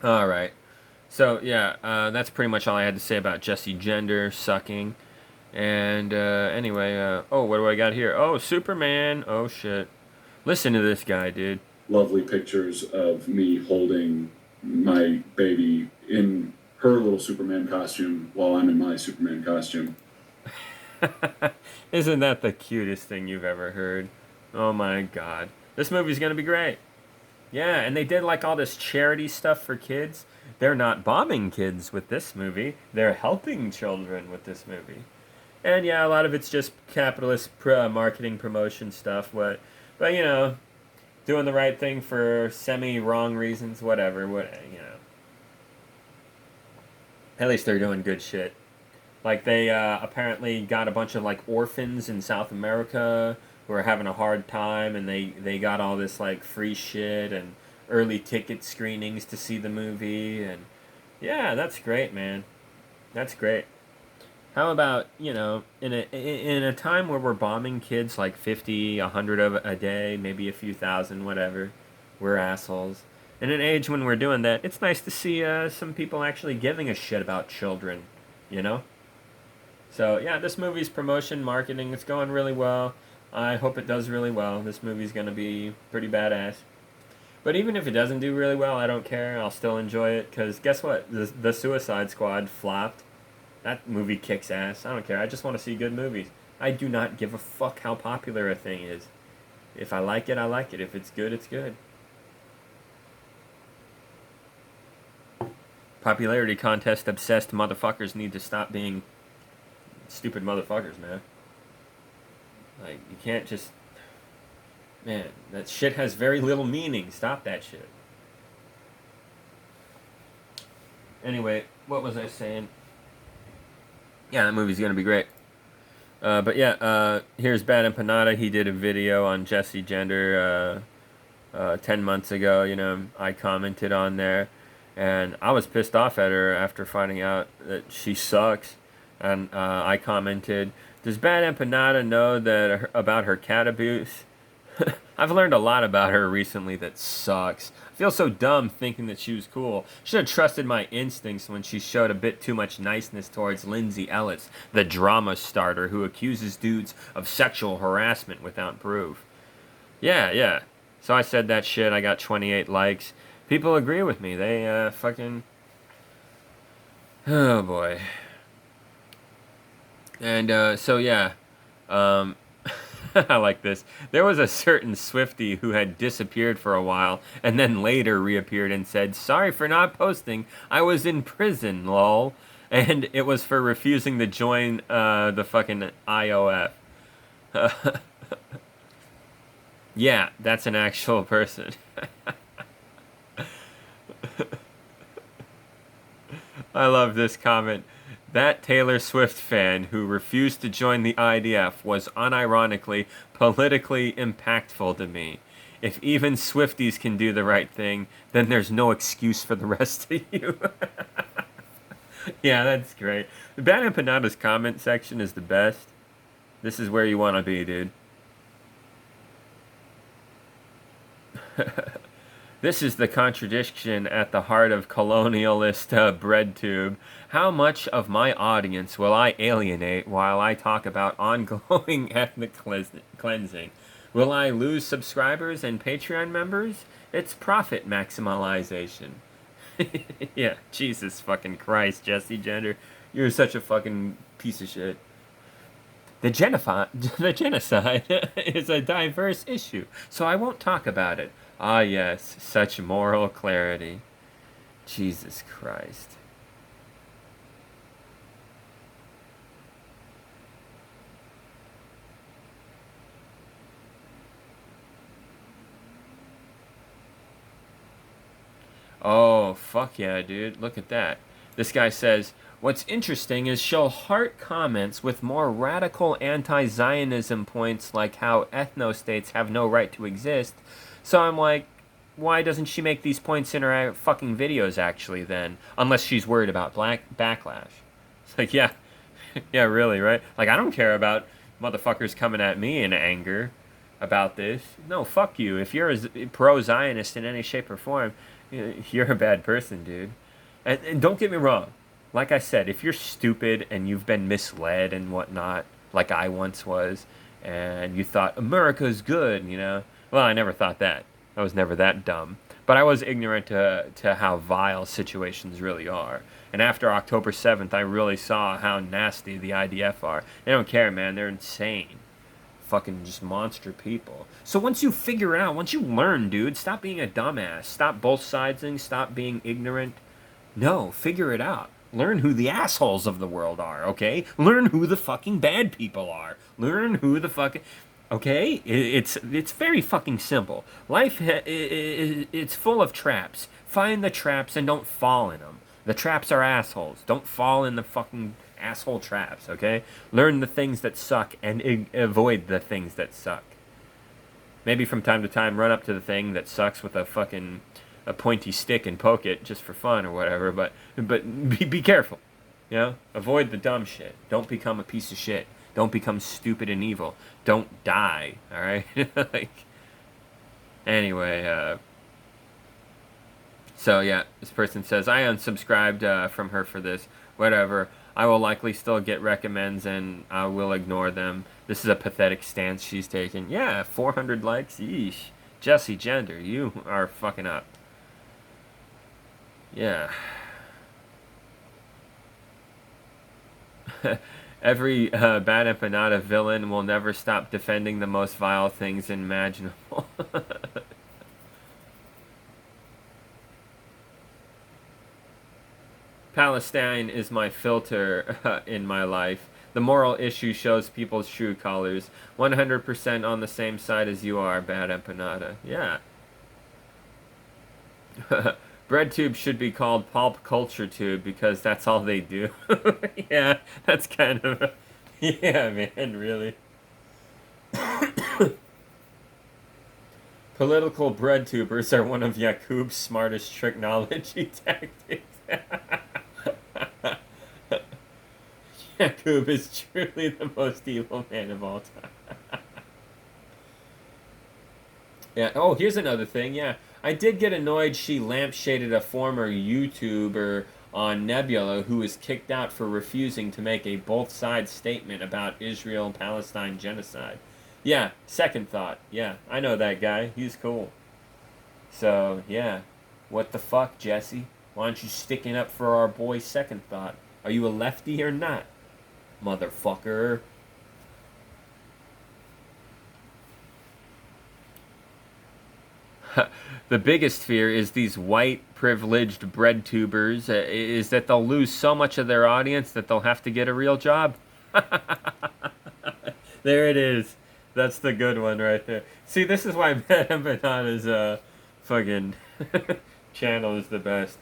All right. So yeah, that's pretty much all I had to say about Jesse Gender sucking. And anyway, oh, what do I got here? Oh, Superman. Oh shit. Listen to this guy, dude. Lovely pictures of me holding my baby in her little Superman costume while I'm in my Superman costume. Isn't that the cutest thing you've ever heard? Oh my god. This movie's gonna be great. Yeah, and they did like all this charity stuff for kids. They're not bombing kids with this movie. They're helping children with this movie. And yeah, a lot of it's just capitalist marketing promotion stuff. But you know, doing the right thing for semi wrong reasons. Whatever. What you know. At least they're doing good shit. Like they apparently got a bunch of like orphans in South America who are having a hard time, and they got all this like free shit and early ticket screenings to see the movie, and yeah, that's great, man. That's great. How about in a time where we're bombing kids like 50, 100 of a day, maybe a few thousand, whatever, we're assholes. In an age when we're doing that, it's nice to see some people actually giving a shit about children, you know. So yeah, this movie's promotion, marketing, it's going really well. I hope it does really well. This movie's gonna be pretty badass. But even if it doesn't do really well, I don't care. I'll still enjoy it because guess what? The Suicide Squad flopped. That movie kicks ass. I don't care. I just want to see good movies. I do not give a fuck how popular a thing is. If I like it, I like it. If it's good, it's good. Popularity contest obsessed motherfuckers need to stop being stupid motherfuckers, man. Like, you can't just. Man, that shit has very little meaning. Stop that shit. Anyway, what was I saying? Yeah, that movie's gonna be great. But yeah, here's Bad Empanada. He did a video on Jesse Gender 10 months ago. You know, I commented on there, and I was pissed off at her after finding out that she sucks. And I commented, "Does Bad Empanada know that about her cat abuse?" I've learned a lot about her recently that sucks. I feel so dumb thinking that she was cool. Should have trusted my instincts when she showed a bit too much niceness towards Lindsay Ellis, the drama starter who accuses dudes of sexual harassment without proof. Yeah, yeah. So I said that shit. I got 28 likes. People agree with me. They fucking. Oh boy. And so yeah. Um, I like this. There was a certain Swifty who had disappeared for a while and then later reappeared and said, "Sorry for not posting. I was in prison, lol." And it was for refusing to join the fucking IOF. Yeah, that's an actual person. I love this comment. That Taylor Swift fan who refused to join the IDF was unironically politically impactful to me. If even Swifties can do the right thing, then there's no excuse for the rest of you. Yeah, that's great. The Bad Empanada's comment section is the best. This is where you want to be, dude. This is the contradiction at the heart of colonialist bread tube. How much of my audience will I alienate while I talk about ongoing ethnic cleansing? Will I lose subscribers and Patreon members? It's profit maximalization. Yeah, Jesus fucking Christ, Jesse Gender. You're such a fucking piece of shit. The genocide is a diverse issue, so I won't talk about it. Ah, yes, such moral clarity. Jesus Christ. Oh, fuck yeah, dude. Look at that. This guy says, "What's interesting is she'll heart comments with more radical anti Zionism points like how ethno states have no right to exist." So I'm like, why doesn't she make these points in her fucking videos actually then? Unless she's worried about black backlash. It's like, yeah, yeah, really, right? Like, I don't care about motherfuckers coming at me in anger. about this. No, fuck you. If you're a pro-Zionist in any shape or form, you're a bad person, dude. And don't get me wrong. Like I said, if you're stupid and you've been misled and whatnot, like I once was, and you thought America's good, well, I never thought that. I was never that dumb. But I was ignorant to how vile situations really are. And after October 7th, I really saw how nasty the IDF are. They don't care, man. They're insane. Fucking just monster people. So once you figure it out, once you learn, dude, stop being a dumbass. Stop both sidesing. Stop being ignorant. No, figure it out. Learn who the assholes of the world are, okay? Learn who the fucking bad people are. Learn who the fucking... Okay? It's very fucking simple. Life, it's full of traps. Find the traps and don't fall in them. The traps are assholes. Don't fall in the fucking asshole traps, okay? Learn the things that suck and avoid the things that suck. Maybe from time to time run up to the thing that sucks with a pointy stick and poke it just for fun or whatever, but be careful. Avoid the dumb shit. Don't become a piece of shit. Don't become stupid and evil. Don't die, all right? Anyway, so yeah, this person says, I unsubscribed from her for this. Whatever. I will likely still get recommends and I will ignore them. This is a pathetic stance she's taken. Yeah, 400 likes? Yeesh. Jesse Gender, you are fucking up. Yeah. Every bad empanada villain will never stop defending the most vile things imaginable. Palestine is my filter in my life. The moral issue shows people's true colors. 100% on the same side as you are, bad empanada. Yeah. Bread tube should be called pulp culture tube because that's all they do. Yeah, that's kind of... Yeah, man, really. Political bread tubers are one of Yakub's smartest technology tactics. Yakub is truly the most evil man of all time. Yeah. Oh, here's another thing. Yeah, I did get annoyed she lampshaded a former YouTuber on Nebula who was kicked out for refusing to make a both sides statement about Israel-Palestine genocide. Yeah, second thought. Yeah, I know that guy. He's cool. So, yeah. What the fuck, Jesse? Why aren't you sticking up for our boy Second Thought? Are you a lefty or not? Motherfucker. The biggest fear is these white, privileged bread tubers, is that they'll lose so much of their audience that they'll have to get a real job. There it is. That's the good one right there. See, this is why Madame Banana's fucking channel is the best.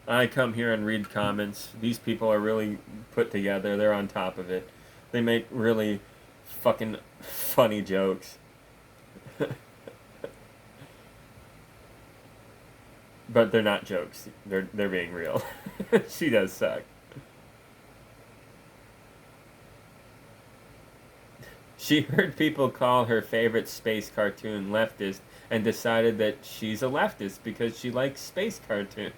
I come here and read comments. These people are really put together. They're on top of it. They make really fucking funny jokes. But they're not jokes. They're being real. She does suck. She heard people call her favorite space cartoon leftist and decided that she's a leftist because she likes space cartoons.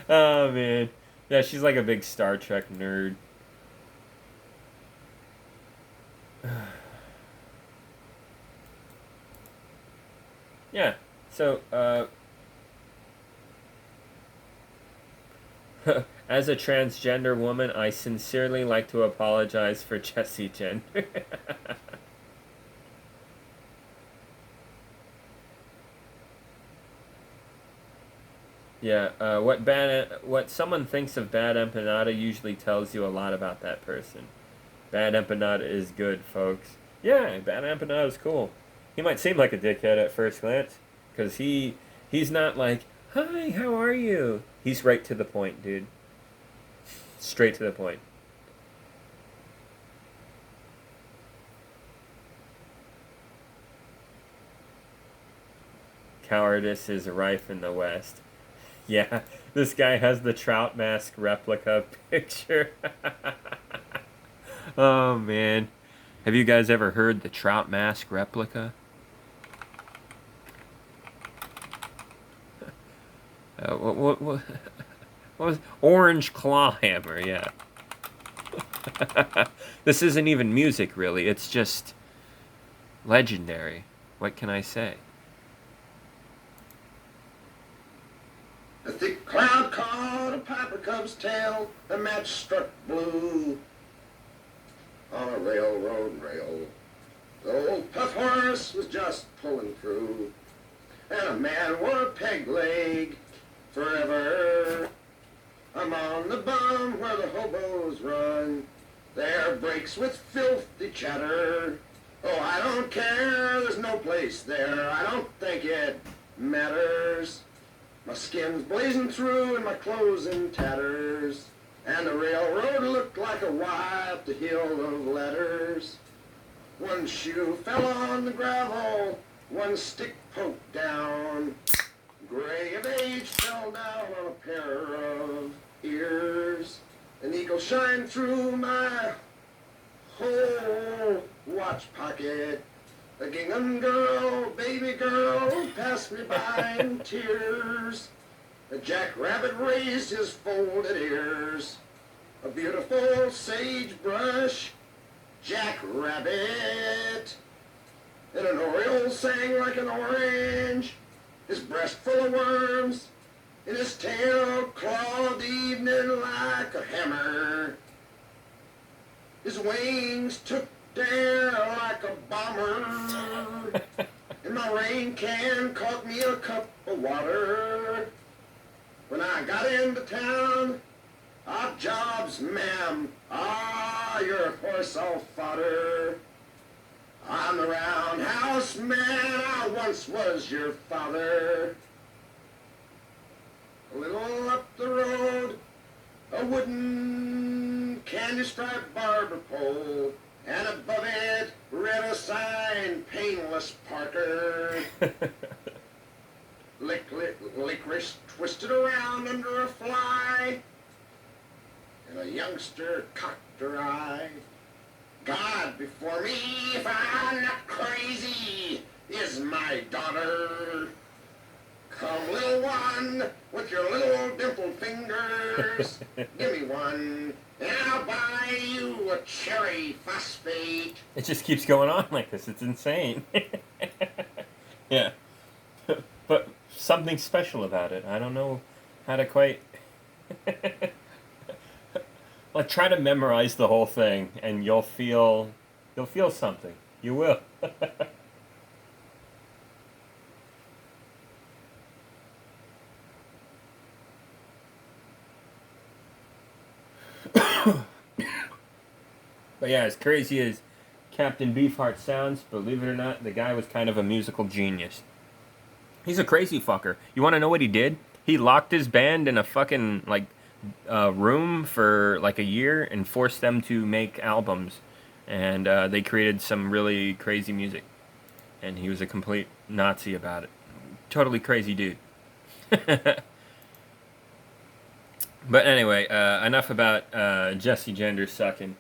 Oh, man. Yeah, she's like a big Star Trek nerd. Yeah, so, as a transgender woman, I sincerely like to apologize for Jesse Gender. Yeah, what someone thinks of bad empanada usually tells you a lot about that person. Bad empanada is good, folks. Yeah, bad empanada is cool. He might seem like a dickhead at first glance, because he's not like, hi, how are you? He's right to the point, dude. Straight to the point. Cowardice is rife in the West. Yeah, this guy has the Trout Mask replica picture. Oh, man. Have you guys ever heard the Trout Mask replica? What was Orange Claw Hammer? Yeah. This isn't even music, really. It's just legendary. What can I say? A thick cloud caught a piper cub's tail, the match struck blue on a railroad rail. The old puff horse was just pulling through, and a man wore a peg leg forever. I'm on the bum where the hobos run, their breaks with filthy chatter. Oh, I don't care, there's no place there, I don't think it matters. My skin's blazing through and my clothes in tatters, and the railroad looked like a wiped hill of letters. One shoe fell on the gravel, one stick poked down. Gray of age fell down on a pair of ears. An eagle shined through my whole watch pocket. A gingham girl, baby girl, passed me by in tears. A jackrabbit raised his folded ears. A beautiful sagebrush jackrabbit. And an oriole sang like an orange, his breast full of worms, and his tail clawed the evening like a hammer. His wings took down like a bomber, and my rain can caught me a cup of water. When I got into town, odd jobs, ma'am, you're a horse all fodder. I'm the roundhouse man, I once was your father. A little up the road, a wooden candy-striped barber pole, and above it read a sign, Painless Parker. Licorice twisted around under a fly, and a youngster cocked her eye. God before me, if I'm not crazy, is my daughter. Come, little one, with your little dimpled fingers, give me one, and I'll buy you a cherry phosphate. It just keeps going on like this. It's insane. Yeah. But something special about it. I don't know how to quite... Like, try to memorize the whole thing, and you'll feel something. You will. But yeah, as crazy as Captain Beefheart sounds, believe it or not, the guy was kind of a musical genius. He's a crazy fucker. You want to know what he did? He locked his band in a fucking, like, room for, like, a year and forced them to make albums. And they created some really crazy music. And he was a complete Nazi about it. Totally crazy dude. But anyway, enough about Jesse Gender sucking.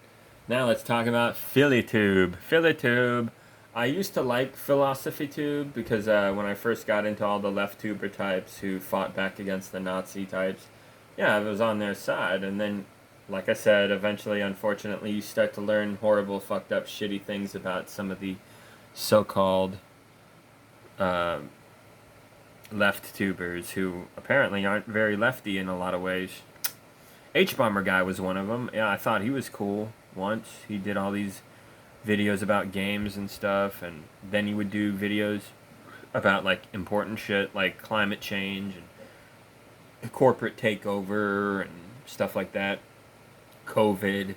Now let's talk about PhillyTube. PhillyTube. I used to like PhilosophyTube because when I first got into all the left tuber types who fought back against the Nazi types, yeah, I was on their side. And then, like I said, eventually, unfortunately, you start to learn horrible, fucked up, shitty things about some of the so-called left tubers who apparently aren't very lefty in a lot of ways. H-Bomber guy was one of them. Yeah, I thought he was cool once. He did all these videos about games and stuff, and then he would do videos about, like, important shit, like climate change and corporate takeover and stuff like that. COVID.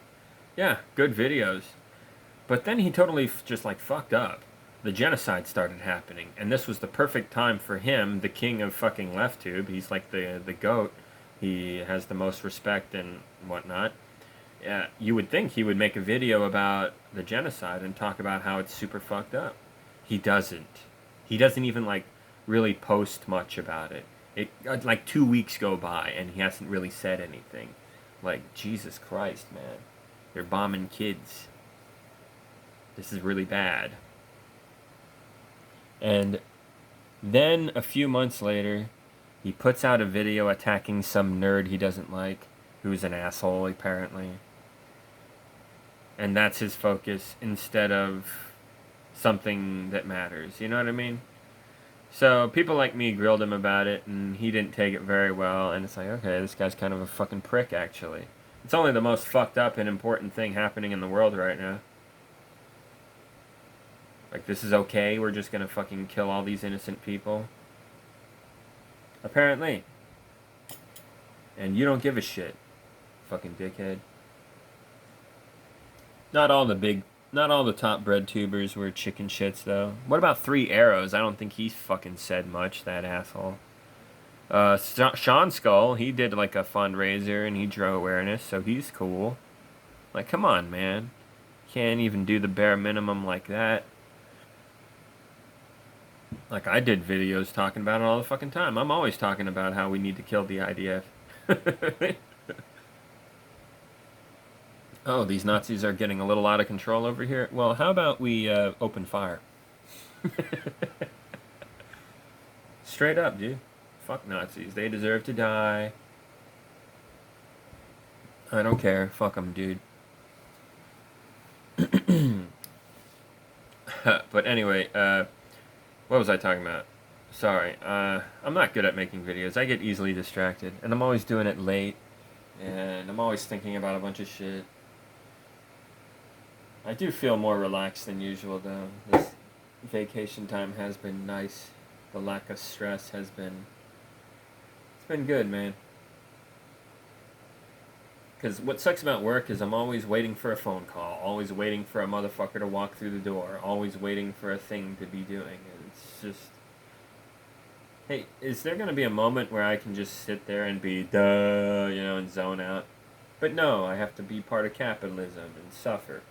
Yeah, good videos. But then he totally just, like, fucked up. The genocide started happening, and this was the perfect time for him, the king of fucking LeftTube. He's like the GOAT. He has the most respect and whatnot. Yeah, you would think he would make a video about the genocide and talk about how it's super fucked up. He doesn't. He doesn't even, like, really post much about it. Like, 2 weeks go by, and he hasn't really said anything. Like, Jesus Christ, man. They're bombing kids. This is really bad. And then a few months later, he puts out a video attacking some nerd he doesn't like, who's an asshole apparently. And that's his focus instead of something that matters. You know what I mean? So people like me grilled him about it, and he didn't take it very well. And it's like, okay, this guy's kind of a fucking prick, actually. It's only the most fucked up and important thing happening in the world right now. Like, this is okay? We're just gonna fucking kill all these innocent people? Apparently. And you don't give a shit. Fucking dickhead. Not all the top bread tubers were chicken shits, though. What about 3 Arrows? I don't think he fucking said much, that asshole. Sean Skull, he did like a fundraiser and he drew awareness, so he's cool. Like, come on, man. Can't even do the bare minimum like that. Like, I did videos talking about it all the fucking time. I'm always talking about how we need to kill the IDF. Oh, these Nazis are getting a little out of control over here. Well, how about we open fire? Straight up, dude. Fuck Nazis. They deserve to die. I don't care. Fuck them, dude. But anyway, what was I talking about? Sorry. I'm not good at making videos. I get easily distracted. And I'm always doing it late. And I'm always thinking about a bunch of shit. I do feel more relaxed than usual, though. This vacation time has been nice. The lack of stress has been... It's been good, man. Because what sucks about work is I'm always waiting for a phone call. Always waiting for a motherfucker to walk through the door. Always waiting for a thing to be doing. And it's just... Hey, is there going to be a moment where I can just sit there and be, duh, you know, and zone out? But no, I have to be part of capitalism and suffer.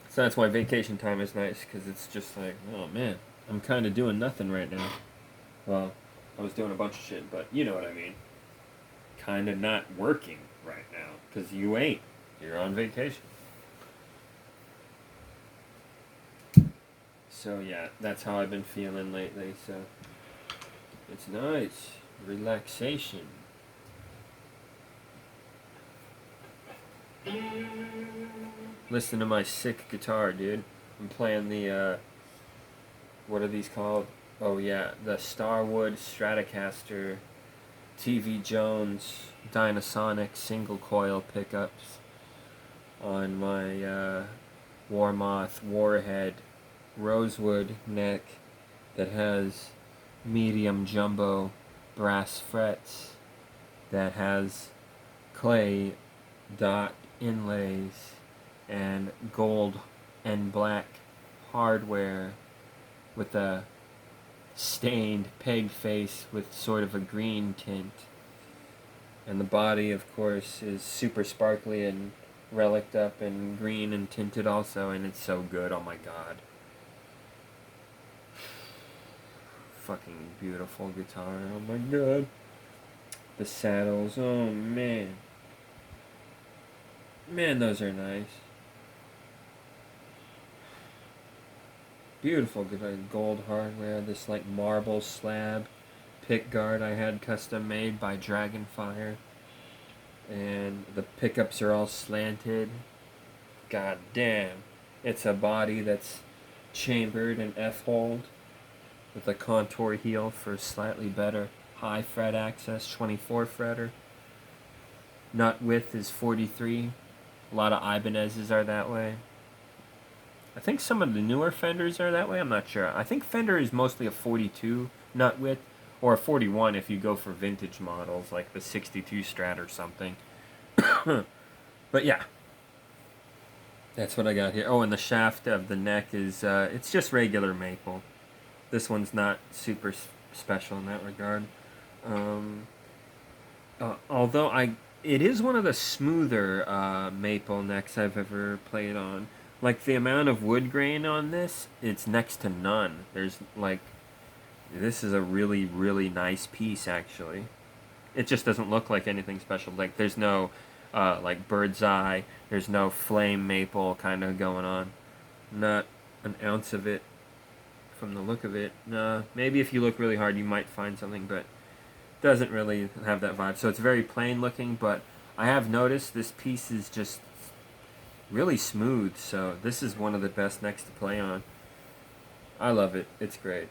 So that's why vacation time is nice, because it's just like, oh man, I'm kind of doing nothing right now. Well, I was doing a bunch of shit, but you know what I mean. Kind of not working right now, because you ain't. You're on vacation. So yeah, that's how I've been feeling lately, so it's nice. Relaxation. Listen to my sick guitar, dude. I'm playing the, what are these called? Oh yeah, the Starwood Stratocaster TV Jones Dynasonic single coil pickups on my Warmoth Warhead rosewood neck that has medium jumbo brass frets that has clay dot inlays and gold and black hardware with a stained peg face with sort of a green tint. And the body, of course, is super sparkly and relicked up and green and tinted also, and it's so good, oh my god. Fucking beautiful guitar, oh my god. The saddles, oh man. Man, those are nice. Beautiful guitar, gold hardware, this like marble slab pick guard I had custom made by Dragonfire. And the pickups are all slanted. God damn. It's a body that's chambered and F-holed with a contour heel for slightly better high fret access, 24 fretter. Nut width is 43. A lot of Ibanez's are that way. I think some of the newer Fenders are that way, I'm not sure. I think Fender is mostly a 42 nut width, or a 41 if you go for vintage models, like the 62 Strat or something. But yeah. That's what I got here. Oh, and the shaft of the neck is, it's just regular maple. This one's not super special in that regard. Although it is one of the smoother maple necks I've ever played on. Like, the amount of wood grain on this, it's next to none. There's, like, this is a really, really nice piece, actually. It just doesn't look like anything special. Like, there's no like bird's eye. There's no flame maple kind of going on. Not an ounce of it from the look of it. Maybe if you look really hard you might find something, but doesn't really have that vibe. So it's very plain looking, but I have noticed this piece is just really smooth, so this is one of the best necks to play on. I love it. It's great.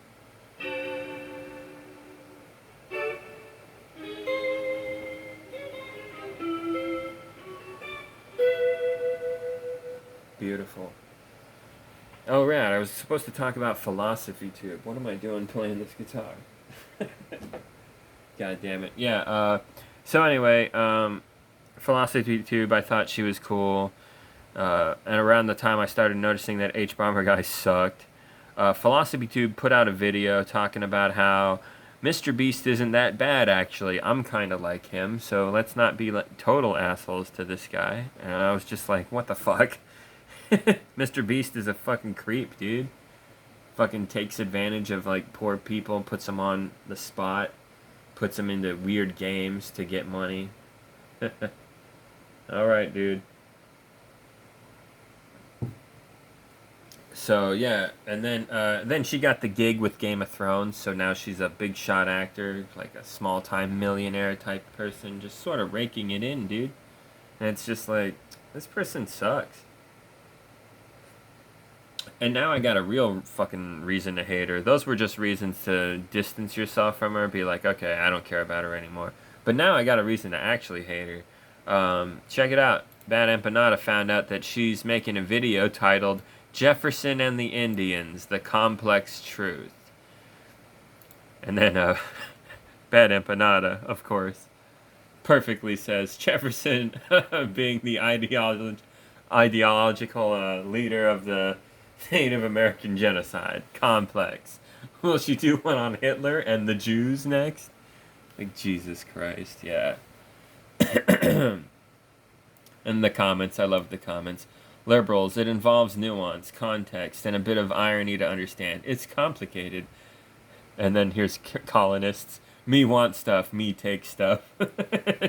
Beautiful. Oh, right, I was supposed to talk about Philosophy Tube. What am I doing playing this guitar? God damn it. Yeah, so anyway, Philosophy Tube, I thought she was cool. And around the time I started noticing that H-Bomber guy sucked, Philosophy Tube put out a video talking about how Mr. Beast isn't that bad, actually. I'm kind of like him, so let's not be total assholes to this guy. And I was just like, what the fuck? Mr. Beast is a fucking creep, dude. Fucking takes advantage of, like, poor people, puts them on the spot, puts them into weird games to get money. Alright, dude. So yeah, and then she got the gig with Game of Thrones, so now she's a big shot actor, like a small time millionaire type person, just sort of raking it in, dude. And it's just like, this person sucks. And now I got a real fucking reason to hate her. Those were just reasons to distance yourself from her, be like, okay, I don't care about her anymore. But now I got a reason to actually hate her. Check it out. Bad Empanada found out that she's making a video titled Jefferson and the Indians, The Complex Truth. And then, Bad Empanada, of course, perfectly says, Jefferson, being the ideological leader of the Native American genocide, complex. Will she do one on Hitler and the Jews next? Like, Jesus Christ, yeah. And the comments, I love the comments. Liberals, it involves nuance, context, and a bit of irony to understand. It's complicated. And then here's colonists. Me want stuff, me take stuff.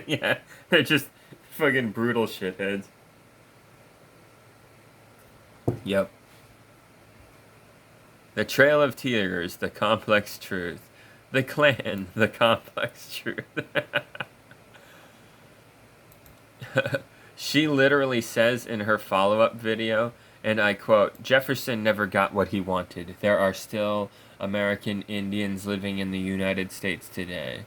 Yeah, they're just fucking brutal shitheads. Yep. The Trail of Tears, the complex truth. The Klan, the complex truth. She literally says in her follow-up video, and I quote, Jefferson never got what he wanted. There are still American Indians living in the United States today.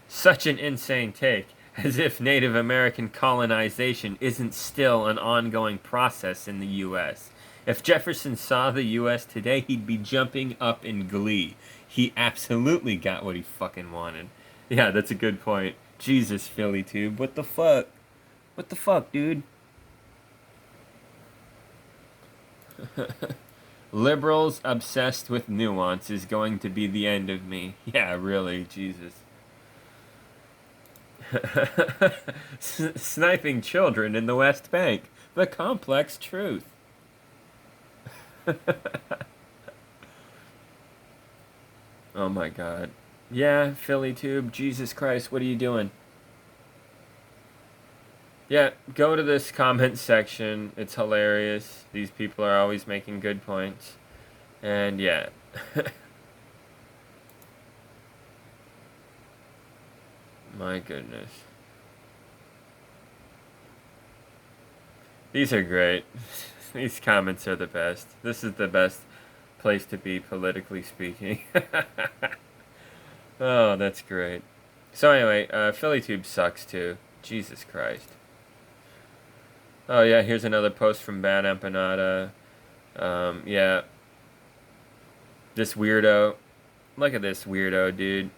Such an insane take, as if Native American colonization isn't still an ongoing process in the U.S. If Jefferson saw the U.S. today, he'd be jumping up in glee. He absolutely got what he fucking wanted. Yeah, that's a good point. Jesus, Philly Tube, what the fuck? What the fuck, dude? Liberals obsessed with nuance is going to be the end of me. Yeah, really, Jesus. Sniping children in the West Bank. The complex truth. Oh my god. Yeah, Philly Tube, Jesus Christ, what are you doing? Yeah, go to this comment section. It's hilarious. These people are always making good points. And yeah. My goodness. These are great. These comments are the best. This is the best place to be, politically speaking. Oh, that's great. So anyway, PhillyTube sucks too. Jesus Christ. Oh yeah, here's another post from Bad Empanada. Yeah. This weirdo. Look at this weirdo, dude.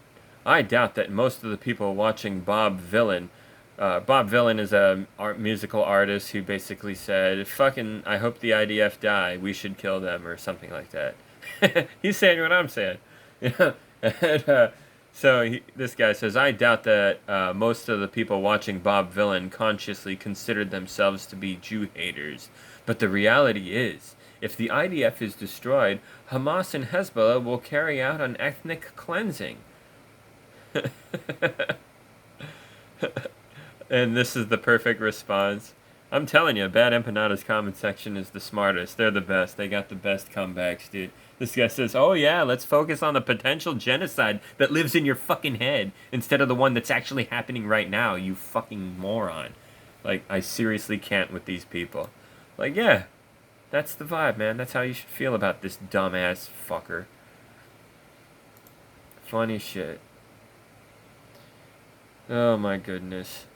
I doubt that most of the people watching Bob Vylan. Bob Vylan is a musical artist who basically said, fucking, I hope the IDF die, we should kill them, or something like that. He's saying what I'm saying. And, this guy says, I doubt that most of the people watching Bob Vylan consciously considered themselves to be Jew haters. But the reality is, if the IDF is destroyed, Hamas and Hezbollah will carry out an ethnic cleansing. And this is the perfect response. I'm telling you, Bad Empanada's comment section is the smartest. They're the best. They got the best comebacks, dude. This guy says, oh yeah, let's focus on the potential genocide that lives in your fucking head instead of the one that's actually happening right now, you fucking moron. Like, I seriously can't with these people. Like, yeah, that's the vibe, man. That's how you should feel about this dumbass fucker. Funny shit. Oh my goodness.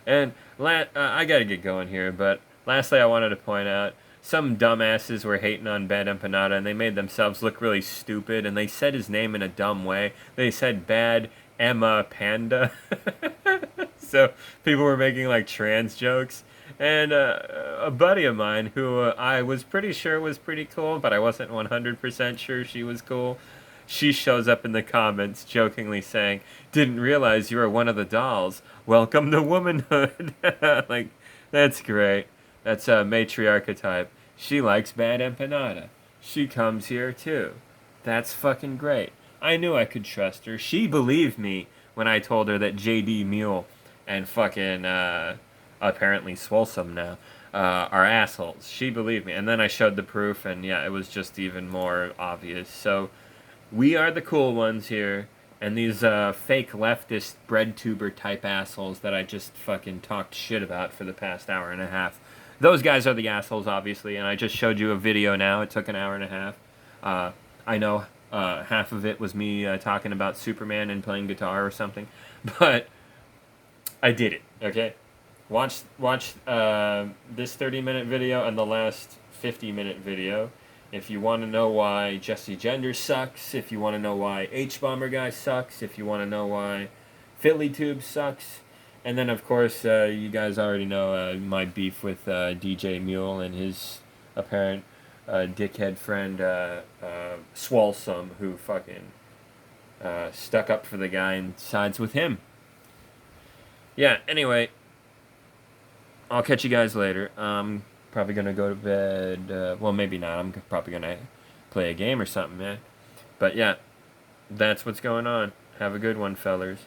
And I gotta get going here, but lastly I wanted to point out some dumbasses were hating on Bad Empanada and they made themselves look really stupid and they said his name in a dumb way. They said Bad Emma Panda. So people were making like trans jokes. And a buddy of mine who I was pretty sure was pretty cool, but I wasn't 100% sure she was cool. She shows up in the comments jokingly saying, didn't realize you were one of the dolls. Welcome to womanhood. Like, that's great. That's a matriarch type. She likes Bad Empanada. She comes here too. That's fucking great. I knew I could trust her. She believed me when I told her that JD Mule and fucking, apparently Swolesome now, are assholes. She believed me. And then I showed the proof, and yeah, it was just even more obvious. So, we are the cool ones here, and these fake leftist bread tuber type assholes that I just fucking talked shit about for the past hour and a half. Those guys are the assholes, obviously, and I just showed you a video now. It took an hour and a half. I know half of it was me talking about Superman and playing guitar or something, but I did it, okay? Watch this 30-minute video and the last 50-minute video. If you want to know why Jesse Gender sucks, if you want to know why H-Bomber Guy sucks, if you want to know why PhillyTube sucks, and then of course you guys already know my beef with DJ Mule and his apparent dickhead friend Swolesome, who fucking stuck up for the guy and sides with him. Yeah, anyway, I'll catch you guys later. Probably gonna go to bed. Well, maybe not. I'm probably gonna play a game or something, man. But yeah, that's what's going on. Have a good one, fellers.